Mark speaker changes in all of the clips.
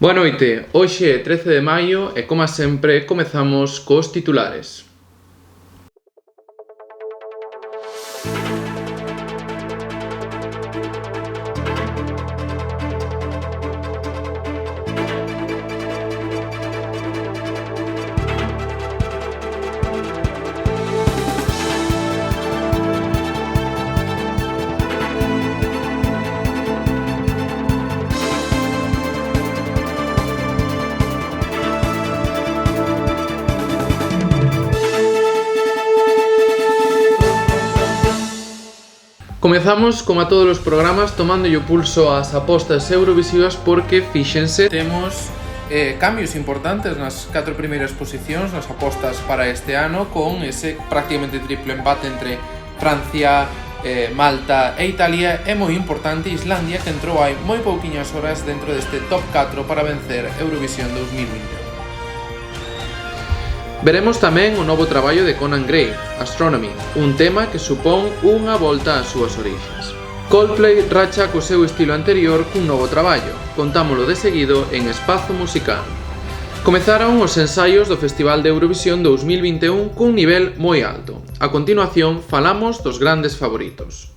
Speaker 1: Boa noite, hoxe é 13 de maio e, como sempre, comezamos cos titulares. Comezamos, como a todos os programas, tomándolle o pulso ás apostas eurovisivas porque, fíxense, temos cambios importantes nas 4 primeiras posicións nas apostas para este ano, con ese prácticamente triple empate entre Francia, Malta e Italia, e moi importante Islandia, que entrou hai moi pouquiñas horas dentro deste top 4 para vencer Eurovisión 2021. Veremos tamén o novo traballo de Conan Gray, Astronomy, un tema que supón unha volta ás súas orixes. Coldplay racha co seu estilo anterior cun novo traballo, contámolo de seguido en Espazo Musical. Comezaron os ensaios do Festival de Eurovisión 2021 cun nivel moi alto. A continuación falamos dos grandes favoritos.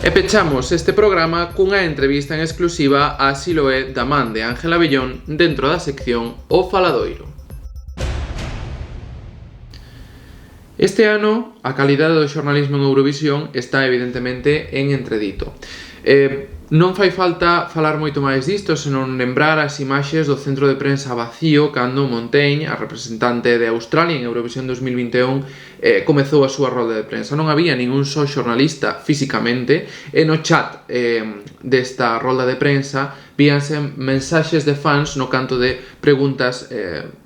Speaker 1: E pechamos este programa cunha entrevista en exclusiva á Siloé da man de Ángela Bellón dentro da sección O Faladoiro. Este ano, a calidade do xornalismo en Eurovisión está evidentemente en entredito. Non fai falta falar moito máis disto, senón lembrar as imaxes do centro de prensa vacío cando Montaigne, a representante de Australia en Eurovisión 2021, comezou a súa rolda de prensa. Non había ningún só xornalista físicamente, e no chat desta rolda de prensa víanse mensaxes de fans no canto de preguntas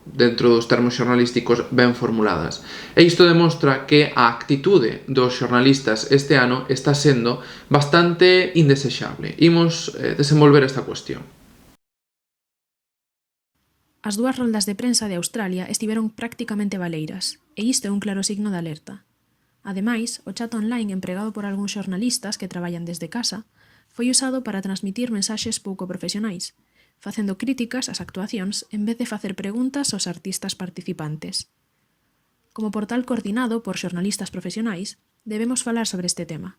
Speaker 1: dentro dos termos xornalísticos ben formuladas. E isto demostra que a actitude dos xornalistas este ano está sendo bastante indesexable. Imos desenvolver esta cuestión.
Speaker 2: As dúas roldas de prensa de Australia estiveron prácticamente baleiras, e isto é un claro signo de alerta. Ademais, o chat online empregado por algúns xornalistas que traballan desde casa foi usado para transmitir mensaxes pouco profesionais, facendo críticas ás actuacións en vez de facer preguntas aos artistas participantes. Como portal coordinado por xornalistas profesionais, debemos falar sobre este tema.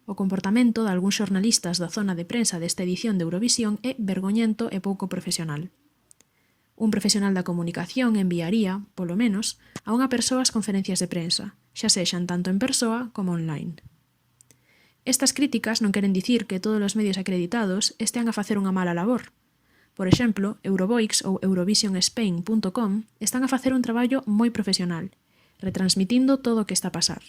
Speaker 2: O comportamento de algúns xornalistas da zona de prensa desta edición de Eurovisión é vergoñento e pouco profesional. Un profesional da comunicación enviaría, polo menos, a unha persoa as conferencias de prensa, xa sexan tanto en persoa como online. Estas críticas non queren dicir que todos os medios acreditados estean a facer unha mala labor. Por exemplo, Eurovoix ou EurovisionSpain.com están a facer un traballo moi profesional, retransmitindo todo o que está a pasar.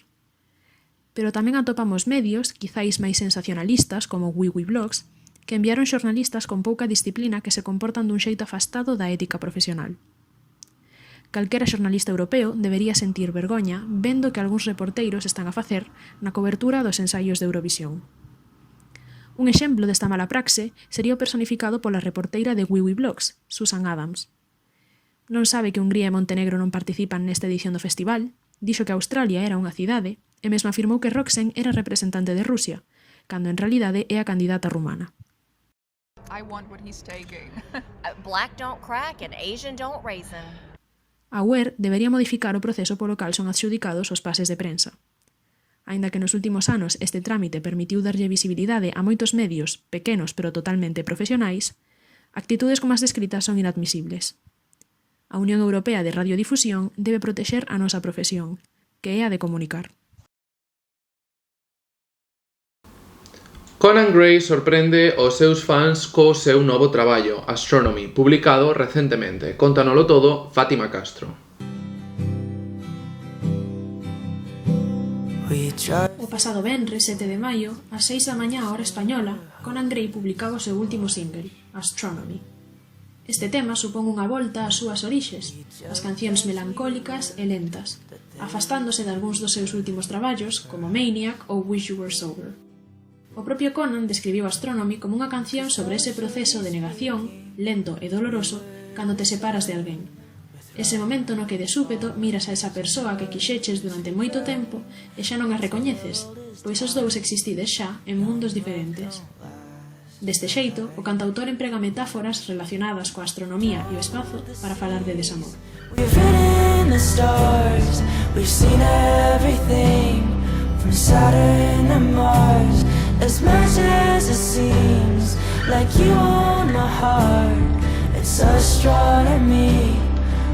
Speaker 2: Pero tamén atopamos medios, quizáis máis sensacionalistas como WiWiBlogs, que enviaron xornalistas con pouca disciplina que se comportan dun xeito afastado da ética profesional. Calquera xornalista europeo debería sentir vergoña vendo que algúns reporteiros están a facer na cobertura dos ensaios de Eurovisión. Un exemplo desta mala praxe sería o personificado pola reporteira de WiWiBlogs, Susan Adams. Non sabe que Hungría e Montenegro non participan nesta edición do festival, dixo que Australia era unha cidade e mesmo afirmou que Roxen era representante de Rusia, cando en realidade é a candidata rumana.
Speaker 3: I want what he's taking. Black don't crack and Asian don't raisin.
Speaker 2: A UER debería modificar o proceso polo cal son adxudicados os pases de prensa. Aínda que nos últimos anos este trámite permitiu darlle visibilidade a moitos medios, pequenos pero totalmente profesionais, actitudes como as descritas son inadmisibles. A Unión Europea de Radiodifusión debe protexer a nosa profesión, que é a de comunicar.
Speaker 1: Conan Gray sorprende os seus fans co seu novo traballo, Astronomy, publicado recentemente. Contanolo todo, Fátima Castro.
Speaker 2: O pasado venres 7 de maio, ás 6 da mañá hora española, Conan Gray publicaba o seu último single, Astronomy. Este tema supón unha volta ás súas orixes, as cancións melancólicas e lentas, afastándose de algúns dos seus últimos traballos, como Maniac ou Wish You Were Sober. O propio Conan describiu Astronomy como unha canción sobre ese proceso de negación, lento e doloroso, cando te separas de alguén. Ese momento no que de súpeto miras a esa persoa que quixeches durante moito tempo e xa non a recoñeces, pois os dous existides xa en mundos diferentes. Deste xeito, o cantautor emprega metáforas relacionadas coa astronomía e o espazo para falar de desamor.
Speaker 4: We've ridden the stars, we've seen everything, from Saturn to Mars. As much as it seems like you own my heart, it's astronomy,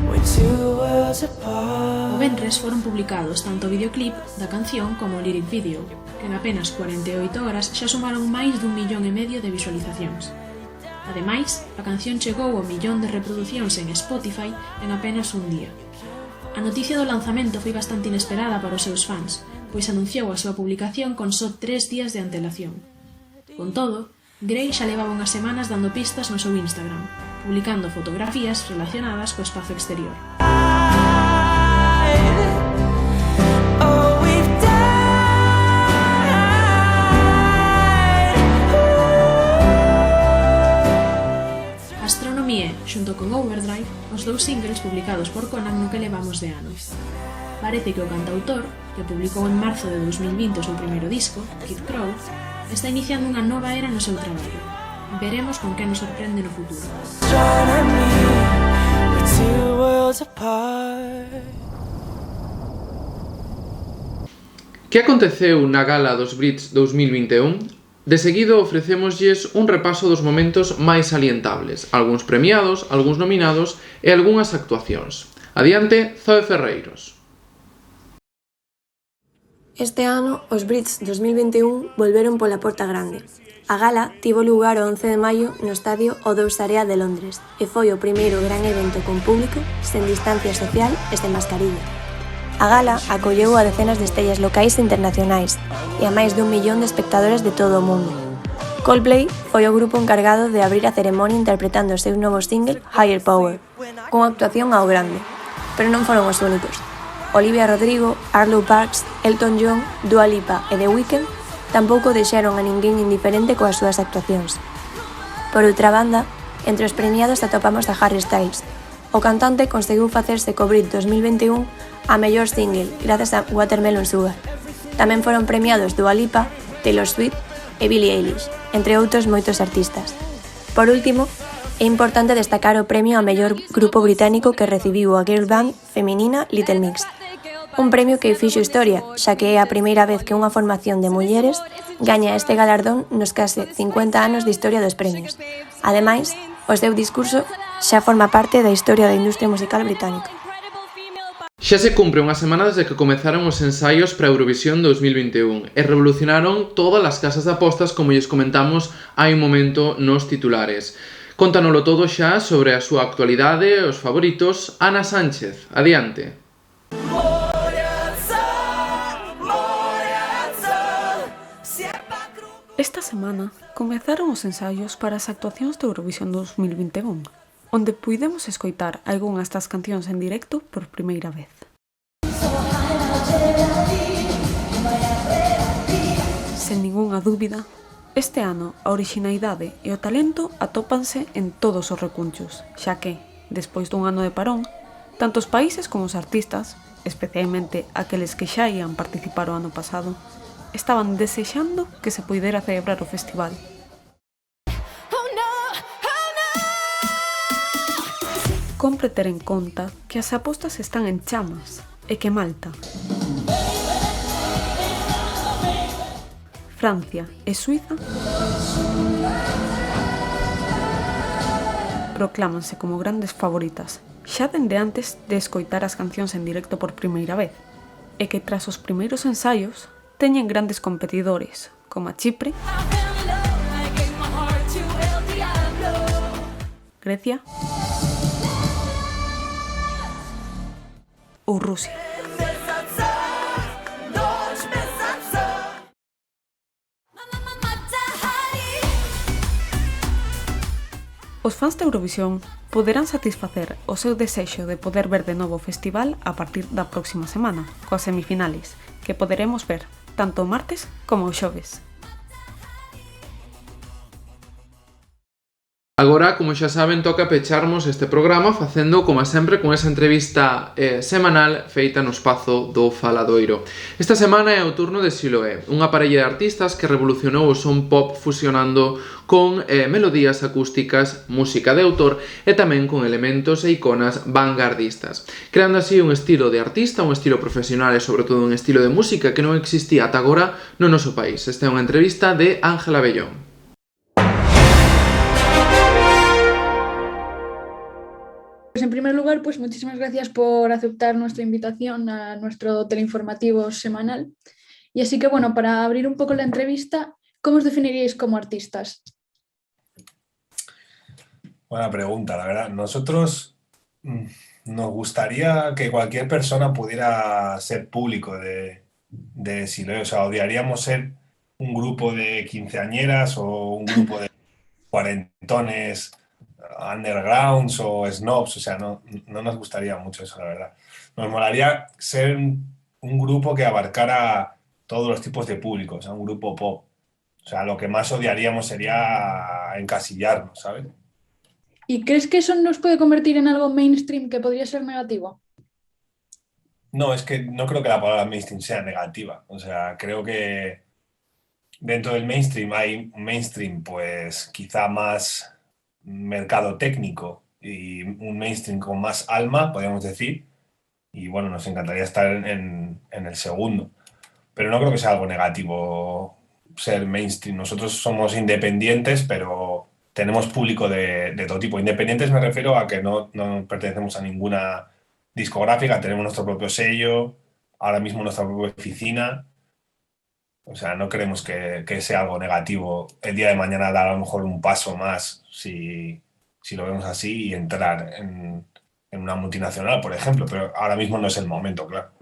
Speaker 4: we're two worlds apart.
Speaker 2: O venres foron publicados tanto o videoclip da canción como o lyric video, que en apenas 48 horas xa sumaron máis d'1,5 millón de visualizacións. Ademais, a canción chegou ao 1 millón de reproducións en Spotify en apenas un día. A noticia do lanzamento foi bastante inesperada para os seus fans, pois anunciou a súa publicación con só 3 días de antelación. Con todo, Grey xa levaba unhas semanas dando pistas no seu Instagram, publicando fotografías relacionadas co espazo exterior. Astronomy, xunto con Overdrive, os dous singles publicados por Conan no que levamos de ano. Parece que o cantautor, que publicou en marzo de 2020 o seu primeiro disco, Kid Crow, está iniciando unha nova era no seu traballo. Veremos con que nos sorprende no futuro.
Speaker 1: Que aconteceu na gala dos Brits 2021? De seguido ofrecémoslles un repaso dos momentos máis salientables, algúns premiados, algúns nominados e algunhas actuacións. Adiante, Zoe Ferreiros.
Speaker 5: Este ano, os Brits 2021 volveron pola porta grande. A gala tivo lugar o 11 de maio no estadio O2 Area de Londres e foi o primeiro gran evento con público, sen distancia social e sen mascarilla. A gala acolleu a decenas de estrellas locais e internacionais e a máis d'1 millón de espectadores de todo o mundo. Coldplay foi o grupo encargado de abrir a ceremonia interpretando o seu novo single Higher Power, con actuación ao grande. Pero non foron os únicos. Olivia Rodrigo, Arlo Parks, Elton John, Dua Lipa e The Weeknd tampouco deixaron a ninguén indiferente coas súas actuacións. Por outra banda, entre os premiados atopamos a Harry Styles. O cantante conseguiu facerse co Brit 2021 a mellor single grazas a Watermelon Sugar. Tamén foron premiados Dua Lipa, Taylor Swift e Billie Eilish, entre outros moitos artistas. Por último, é importante destacar o premio a mellor grupo británico que recibiu a girl band feminina Little Mix. Un premio que fixo historia, xa que é a primeira vez que unha formación de mulleres gaña este galardón nos case 50 anos de historia dos premios. Ademais, o seu discurso xa forma parte da historia da industria musical británica.
Speaker 1: Xa se cumpre unha semana desde que comezaron os ensaios para Eurovisión 2021 e revolucionaron todas as casas de apostas como lles comentamos hai un momento nos titulares. Contanolo todo xa sobre a súa actualidade e os favoritos, Ana Sánchez. Adiante.
Speaker 6: Esta semana comezaron os ensaios para as actuacións de Eurovisión 2021, onde puidemos escoitar algunhas das cancións en directo por primeira vez. Sen ningunha dúbida, este ano a orixinalidade e o talento atópanse en todos os recunchos, xa que, despois dun ano de parón, tanto os países como os artistas, especialmente aqueles que xa ian participar o ano pasado, estaban desexando que se puidera celebrar o festival. Compre ter en conta que as apostas están en chamas e que Malta, Francia e Suiza proclámanse como grandes favoritas xa dende antes de escoitar as cancións en directo por primeira vez e que tras os primeiros ensaios teñen grandes competidores como a Chipre, Grecia ou Rusia. Os fans de Eurovisión poderán satisfacer o seu desexo de poder ver de novo o festival a partir da próxima semana, coas semifinales, que poderemos ver tanto o martes como o xoves.
Speaker 1: Agora, como xa saben, toca pecharmos este programa facendo, como sempre, con esa entrevista semanal feita no espazo do Faladoiro. Esta semana é o turno de Siloé, unha parella de artistas que revolucionou o son pop fusionando con melodías acústicas, música de autor e tamén con elementos e iconas vanguardistas, creando así un estilo de artista, un estilo profesional e sobre todo un estilo de música que non existía ata agora no noso país. Esta é unha entrevista de Ángela Bellón.
Speaker 7: Pues en primer lugar, pues muchísimas gracias por aceptar nuestra invitación a nuestro teleinformativo semanal. Y así que bueno, para abrir un poco la entrevista, ¿cómo os definiríais como artistas?
Speaker 8: Buena pregunta, la verdad. Nosotros nos gustaría que cualquier persona pudiera ser público de Siloé. O sea, odiaríamos ser un grupo de quinceañeras o un grupo de cuarentones undergrounds o snobs, o sea, no nos gustaría mucho eso, la verdad. Nos molaría ser un grupo que abarcara todos los tipos de público, o sea, un grupo pop. O sea, lo que más odiaríamos sería encasillarnos, ¿sabes?
Speaker 7: ¿Y crees que eso nos puede convertir en algo mainstream que podría ser negativo?
Speaker 8: No, es que no creo que la palabra mainstream sea negativa. O sea, creo que dentro del mainstream hay un mainstream, pues quizá más mercado técnico y un mainstream con más alma, podríamos decir, y bueno, nos encantaría estar en el segundo, pero no creo que sea algo negativo ser mainstream. Nosotros somos independientes, pero tenemos público de todo tipo. Independientes me refiero a que no pertenecemos a ninguna discográfica, tenemos nuestro propio sello, ahora mismo nuestra propia oficina. O sea, no creemos que sea algo negativo el día de mañana dar a lo mejor un paso más si lo vemos así y entrar en una multinacional, por ejemplo, pero ahora mismo no es el momento, claro.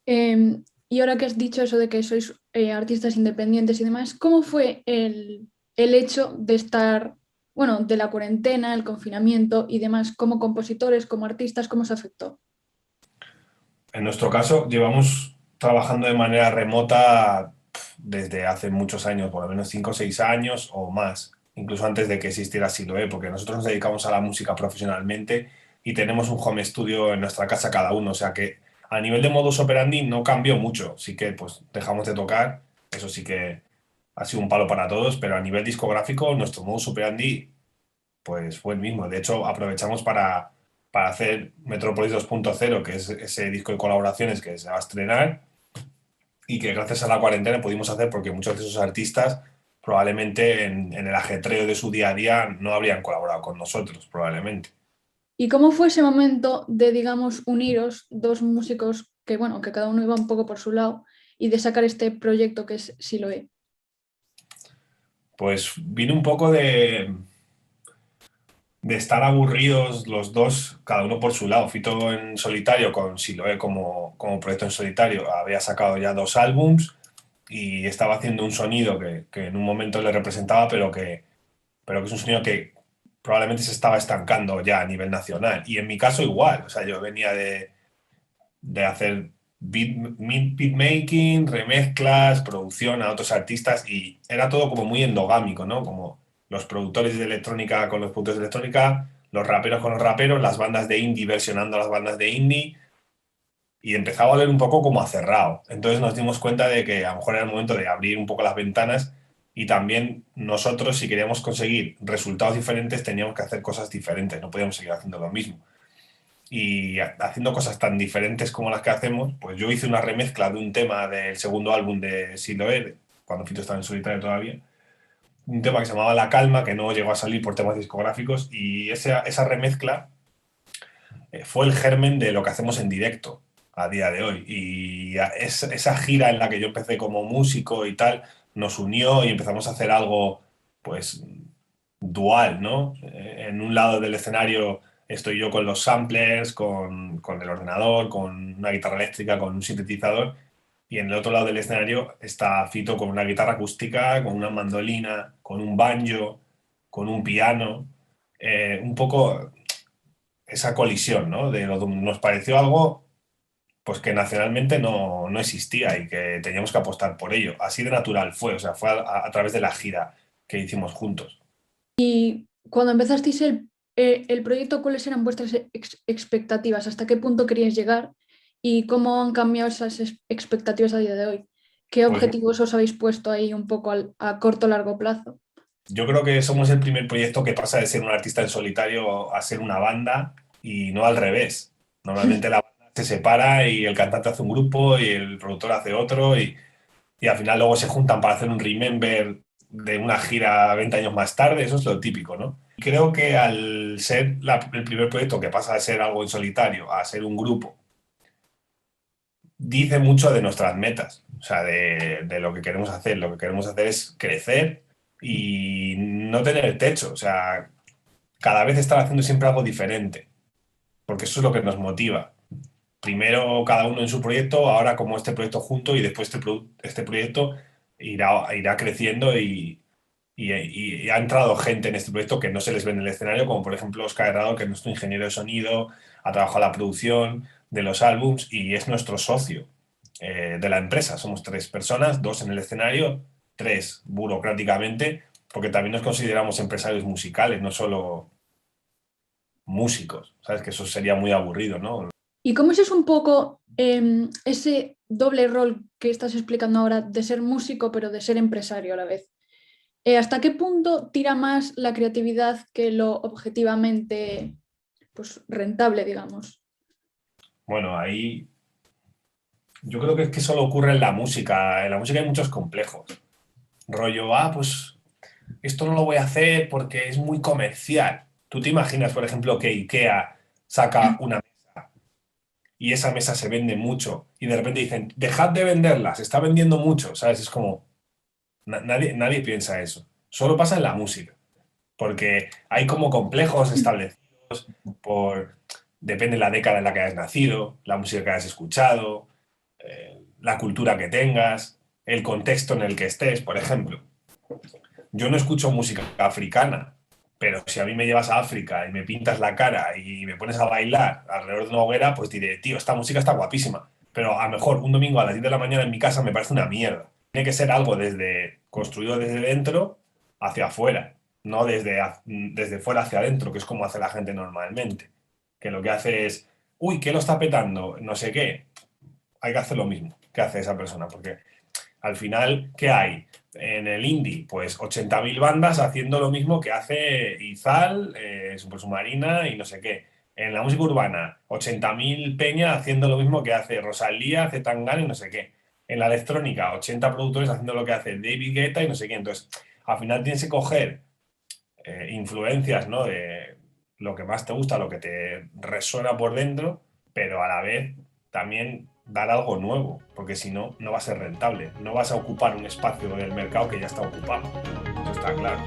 Speaker 7: Y ahora que has dicho eso de que sois artistas independientes y demás, ¿cómo fue el hecho de estar, bueno, de la cuarentena, el confinamiento y demás, como compositores, como artistas, cómo os afectó?
Speaker 8: En nuestro caso, llevamos trabajando de manera remota desde hace muchos años, por lo menos 5 o 6 años o más, incluso antes de que existiera Siloé, porque nosotros nos dedicamos a la música profesionalmente y tenemos un home studio en nuestra casa cada uno, o sea que a nivel de modus operandi no cambió mucho, sí que pues dejamos de tocar, eso sí que ha sido un palo para todos, pero a nivel discográfico nuestro modus operandi pues fue el mismo. De hecho, aprovechamos para hacer Metrópolis 2.0, que es ese disco de colaboraciones que se va a estrenar y que gracias a la cuarentena pudimos hacer porque muchos de esos artistas probablemente en el ajetreo de su día a día no habrían colaborado con nosotros, probablemente.
Speaker 7: ¿Y cómo fue ese momento de, digamos, uniros dos músicos que, bueno, que cada uno iba un poco por su lado y de sacar este proyecto que es Siloé?
Speaker 8: Pues vino un poco de estar aburridos los dos, cada uno por su lado. Fito en solitario con Siloé como proyecto en solitario. Había sacado ya 2 álbums y estaba haciendo un sonido que en un momento le representaba, pero que es un sonido que probablemente se estaba estancando ya a nivel nacional. Y en mi caso igual. O sea, yo venía de hacer beatmaking, remezclas, producción a otros artistas y era todo como muy endogámico, ¿no? Como los productores de electrónica con los productores de electrónica, los raperos con los raperos, las bandas de indie versionando a las bandas de indie y empezaba a oler un poco como a cerrado. Entonces nos dimos cuenta de que a lo mejor era el momento de abrir un poco las ventanas y también nosotros, si queríamos conseguir resultados diferentes, teníamos que hacer cosas diferentes, no podíamos seguir haciendo lo mismo. Y haciendo cosas tan diferentes como las que hacemos, pues yo hice una remezcla de un tema del segundo álbum de Siloé, cuando Fito estaba en solitario todavía, un tema que se llamaba La Calma, que no llegó a salir por temas discográficos, y esa remezcla fue el germen de lo que hacemos en directo a día de hoy. Y esa gira en la que yo empecé como músico y tal, nos unió y empezamos a hacer algo, pues, dual, ¿no? En un lado del escenario estoy yo con los samplers, con el ordenador, con una guitarra eléctrica, con un sintetizador, y en el otro lado del escenario está Fito con una guitarra acústica, con una mandolina, con un banjo, con un piano, un poco esa colisión, ¿no? Nos pareció algo pues que nacionalmente no existía y que teníamos que apostar por ello. Así de natural fue, o sea, fue a través de la gira que hicimos juntos.
Speaker 7: Y cuando empezasteis el proyecto, ¿cuáles eran vuestras expectativas? ¿Hasta qué punto queríais llegar? ¿Y cómo han cambiado esas expectativas a día de hoy? ¿Qué
Speaker 8: Pues
Speaker 7: objetivos os habéis puesto ahí un poco a corto o largo plazo?
Speaker 8: yo creo que somos el primer proyecto que pasa de ser un artista en solitario a ser una banda y no al revés. Normalmente la banda se separa y el cantante hace un grupo y el productor hace otro y al final luego se juntan para hacer un remember de una gira 20 años más tarde. Eso es lo típico, ¿no? Creo que al ser el primer proyecto que pasa de ser algo en solitario a ser un grupo, dice mucho de nuestras metas, o sea, de lo que queremos hacer. Lo que queremos hacer es crecer y no tener techo, o sea, cada vez estar haciendo siempre algo diferente, porque eso es lo que nos motiva. Primero cada uno en su proyecto, ahora como este proyecto junto y después este proyecto irá creciendo y ha entrado gente en este proyecto que no se les ve en el escenario, como por ejemplo Oscar Herrado, que es nuestro ingeniero de sonido, ha trabajado la producción de los álbums y es nuestro socio de la empresa. Somos 3 personas, 2 en el escenario, 3 burocráticamente, porque también nos consideramos empresarios musicales, no solo músicos, ¿sabes? Que eso sería muy aburrido, ¿no?
Speaker 7: ¿Y cómo es un poco ese doble rol que estás explicando ahora de ser músico pero de ser empresario a la vez? ¿Hasta qué punto tira más la creatividad que lo objetivamente pues, rentable, digamos?
Speaker 8: Bueno, ahí yo creo que es que solo ocurre en la música. En la música hay muchos complejos. Rollo, pues esto no lo voy a hacer porque es muy comercial. ¿Tú te imaginas, por ejemplo, que IKEA saca una mesa y esa mesa se vende mucho y de repente dicen, dejad de venderla, se está vendiendo mucho, ¿sabes? Es como, nadie piensa eso. Solo pasa en la música, porque hay como complejos establecidos depende de la década en la que hayas nacido, la música que hayas escuchado, la cultura que tengas, el contexto en el que estés, por ejemplo. Yo no escucho música africana, pero si a mí me llevas a África y me pintas la cara y me pones a bailar alrededor de una hoguera, pues diré, tío, esta música está guapísima. Pero a lo mejor un domingo a las 10 de la mañana en mi casa me parece una mierda. Tiene que ser algo construido desde dentro hacia afuera, no desde fuera hacia adentro, que es como hace la gente normalmente. Que lo que hace es, uy, ¿qué lo está petando? No sé qué. Hay que hacer lo mismo que hace esa persona, porque al final, ¿qué hay? En el indie, pues 80.000 bandas haciendo lo mismo que hace Izal, Super Submarina y no sé qué. En la música urbana, 80.000 peña haciendo lo mismo que hace Rosalía, Zetangana y no sé qué. En la electrónica, 80 productores haciendo lo que hace David Guetta y no sé qué. Entonces, al final tienes que coger influencias, ¿no? De lo que más te gusta, lo que te resuena por dentro, pero a la vez también dar algo nuevo, porque si no, no va a ser rentable. No vas a ocupar un espacio del mercado que ya está ocupado. Eso está claro.